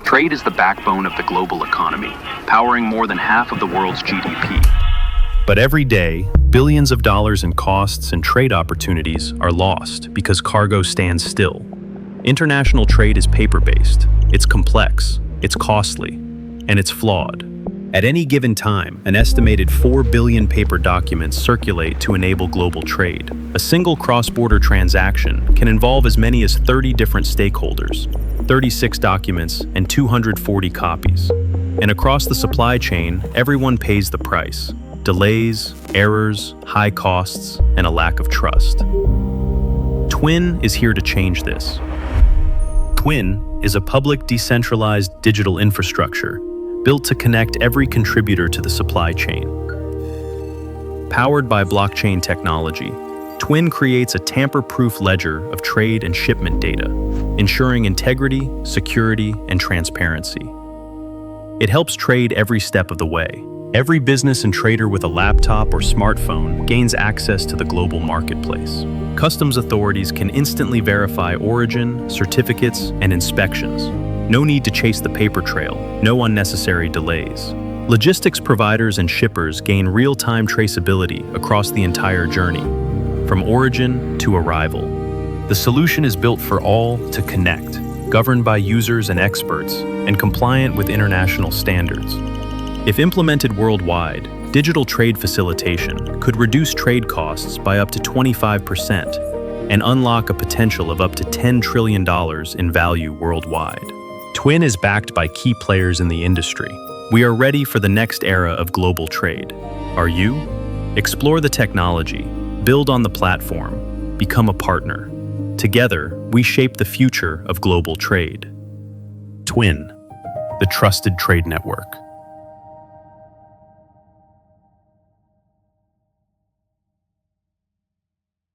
Trade is the backbone of the global economy, powering more than half of the world's GDP. But every day, billions of dollars in costs and trade opportunities are lost because cargo stands still. International trade is paper-based, it's complex, it's costly, and it's flawed. At any given time, an estimated 4 billion paper documents circulate to enable global trade. A single cross-border transaction can involve as many as 30 different stakeholders, 36 documents, and 240 copies. And across the supply chain, everyone pays the price: delays, errors, high costs, and a lack of trust. Twin is here to change this. Twin is a public, decentralized digital infrastructure built to connect every contributor to the supply chain. Powered by blockchain technology, Twin creates a tamper-proof ledger of trade and shipment data, ensuring integrity, security, and transparency. It helps trade every step of the way. Every business and trader with a laptop or smartphone gains access to the global marketplace. Customs authorities can instantly verify origin, certificates, and inspections. No need to chase the paper trail, no unnecessary delays. Logistics providers and shippers gain real-time traceability across the entire journey, from origin to arrival. The solution is built for all to connect, governed by users and experts, and compliant with international standards. If implemented worldwide, digital trade facilitation could reduce trade costs by up to 25% and unlock a potential of up to $10 trillion in value worldwide. Twin is backed by key players in the industry. We are ready for the next era of global trade. Are you? Explore the technology, build on the platform, become a partner. Together, we shape the future of global trade. Twin, the trusted trade network.